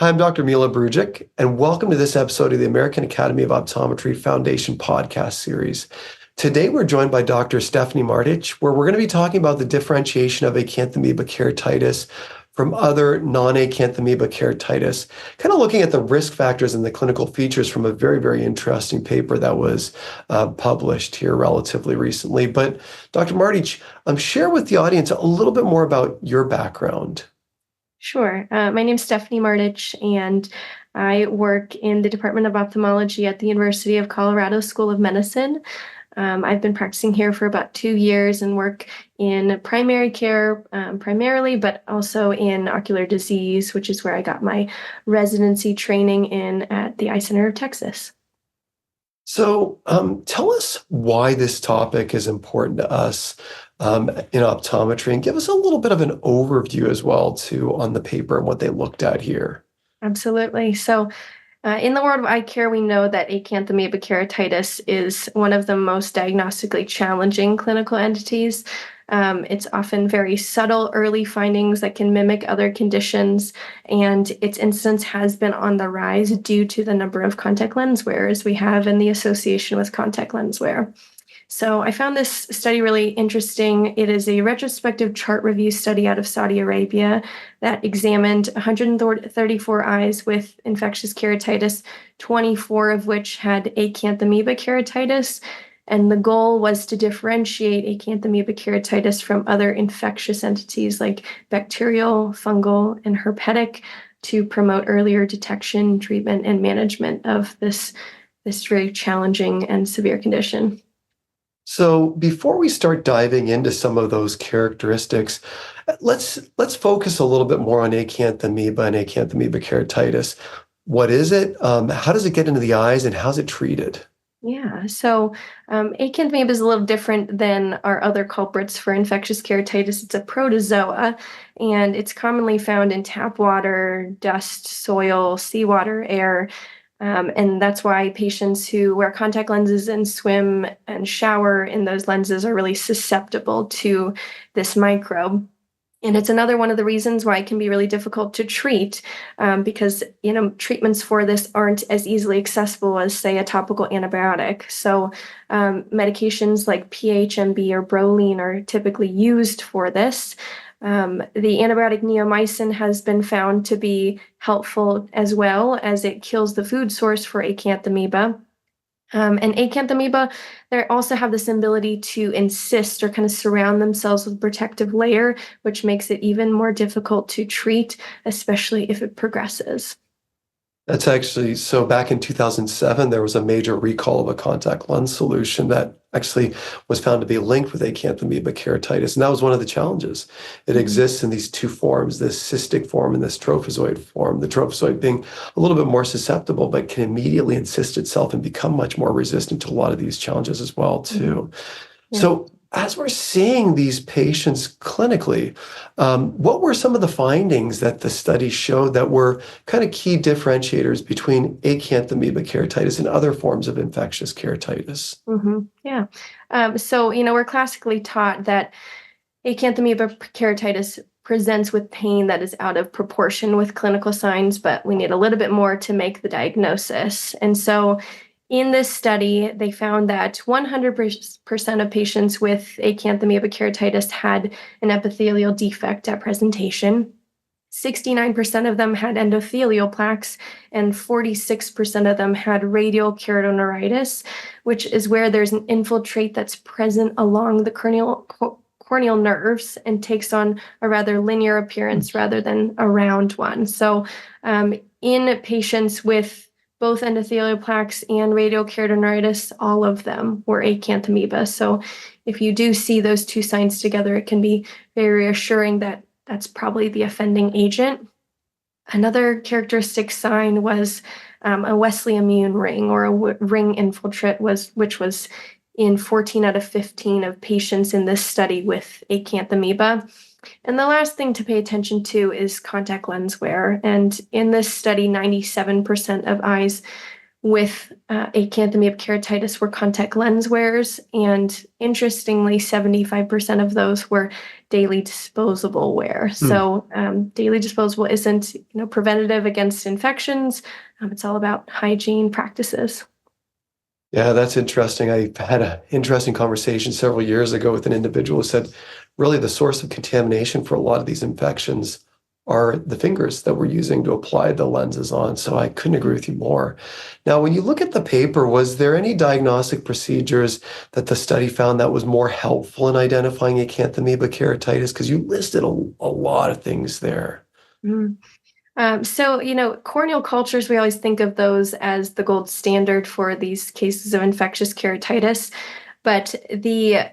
Hi, I'm Dr. Mila Brujic, and welcome to this episode of the American Academy of Optometry Foundation podcast series. Today, we're joined by Dr. Stephanie Martich, where we're going to be talking about the differentiation of acanthamoeba keratitis from other non-acanthamoeba keratitis, kind of looking at the risk factors and the clinical features from a very, very interesting paper that was published here relatively recently. But Dr. Martich, share with the audience a little bit more about your background. Sure. My name's Stephanie Martich, and I work in the Department of Ophthalmology at the University of Colorado School of Medicine. I've been practicing here for about 2 years and work in primary care primarily, but also in ocular disease, which is where I got my residency training in at the Eye Center of Texas. So tell us why this topic is important to us in optometry, and give us a little bit of an overview as well too on the paper and what they looked at here. Absolutely. So in the world of eye care, we know that acanthamoeba keratitis is one of the most diagnostically challenging clinical entities. It's often very subtle early findings that can mimic other conditions, and its incidence has been on the rise due to the number of contact lens wearers we have and the association with contact lens wear. So I found this study really interesting. It is a retrospective chart review study out of Saudi Arabia that examined 134 eyes with infectious keratitis, 24 of which had acanthamoeba keratitis. And the goal was to differentiate acanthamoeba keratitis from other infectious entities like bacterial, fungal, and herpetic to promote earlier detection, treatment, and management of this very challenging and severe condition. So before we start diving into some of those characteristics, let's focus a little bit more on acanthamoeba and acanthamoeba keratitis. What is it? How does it get into the eyes, and how's it treated? Yeah, so acanthamoeba is a little different than our other culprits for infectious keratitis. It's a protozoa, and it's commonly found in tap water, dust, soil, seawater, air. And that's why patients who wear contact lenses and swim and shower in those lenses are really susceptible to this microbe. And it's another one of the reasons why it can be really difficult to treat because, treatments for this aren't as easily accessible as, say, a topical antibiotic. So medications like PHMB or Broline are typically used for this. The antibiotic neomycin has been found to be helpful as well, as it kills the food source for acanthamoeba. And acanthamoeba, they also have this ability to encyst or kind of surround themselves with a protective layer, which makes it even more difficult to treat, especially if it progresses. That's actually, so back in 2007, there was a major recall of a contact lens solution that actually was found to be linked with acanthamoeba keratitis. And that was one of the challenges. It exists in these two forms, this cystic form and this trophozoite form. The trophozoite being a little bit more susceptible, but can immediately encysted itself and become much more resistant to a lot of these challenges as well, too. Yeah. So as we're seeing these patients clinically, what were some of the findings that the study showed that were kind of key differentiators between acanthamoeba keratitis and other forms of infectious keratitis? Yeah. So, we're classically taught that acanthamoeba keratitis presents with pain that is out of proportion with clinical signs, but we need a little bit more to make the diagnosis. And so in this study, they found that 100% of patients with acanthamoeba keratitis had an epithelial defect at presentation. 69% of them had endothelial plaques, and 46% of them had radial keratoneuritis, which is where there's an infiltrate that's present along the corneal nerves and takes on a rather linear appearance rather than a round one. So in patients with both endothelial plaques and radial keratoneuritis, all of them were acanthamoeba. So if you do see those two signs together, it can be very reassuring that that's probably the offending agent. Another characteristic sign was a Wesley immune ring, or a ring infiltrate, which was in 14 out of 15 of patients in this study with acanthamoeba. And the last thing to pay attention to is contact lens wear. And in this study, 97% of eyes with acanthamoeba keratitis were contact lens wearers, and interestingly, 75% of those were daily disposable wear. So daily disposable isn't preventative against infections. It's all about hygiene practices. Yeah, that's interesting. I had an interesting conversation several years ago with an individual who said, really, the source of contamination for a lot of these infections are the fingers that we're using to apply the lenses on. So I couldn't agree with you more. Now, when you look at the paper, was there any diagnostic procedures that the study found that was more helpful in identifying acanthamoeba keratitis? Because you listed a lot of things there. Mm. So, corneal cultures, we always think of those as the gold standard for these cases of infectious keratitis. But the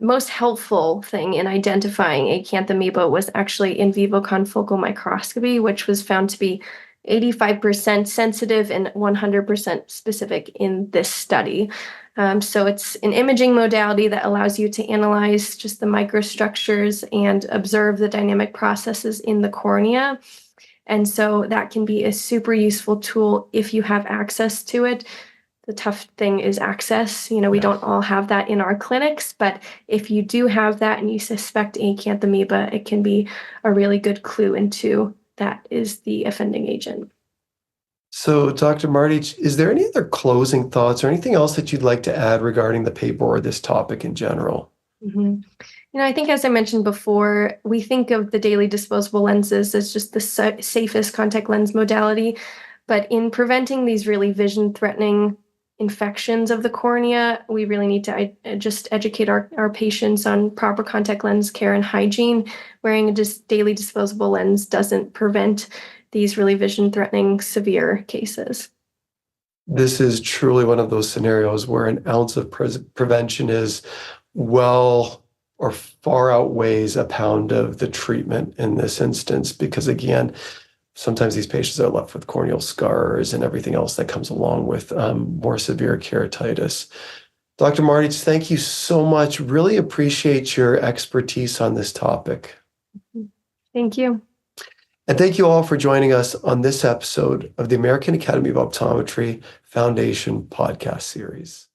most helpful thing in identifying acanthamoeba was actually in vivo confocal microscopy, which was found to be 85% sensitive and 100% specific in this study. So it's an imaging modality that allows you to analyze just the microstructures and observe the dynamic processes in the cornea. And so that can be a super useful tool if you have access to it. The tough thing is access. We don't all have that in our clinics, but if you do have that and you suspect acanthamoeba, it can be a really good clue into that is the offending agent. So, Dr. Martich, is there any other closing thoughts or anything else that you'd like to add regarding the paper or this topic in general? Mm-hmm. I think, as I mentioned before, we think of the daily disposable lenses as just the safest contact lens modality. But in preventing these really vision-threatening infections of the cornea, we really need to just educate our patients on proper contact lens care and hygiene. Wearing a daily disposable lens doesn't prevent these really vision-threatening severe cases. This is truly one of those scenarios where an ounce of prevention is well or far outweighs a pound of the treatment in this instance, because again, sometimes these patients are left with corneal scars and everything else that comes along with more severe keratitis. Dr. Martich, thank you so much. Really appreciate your expertise on this topic. Thank you. And thank you all for joining us on this episode of the American Academy of Optometry Foundation podcast series.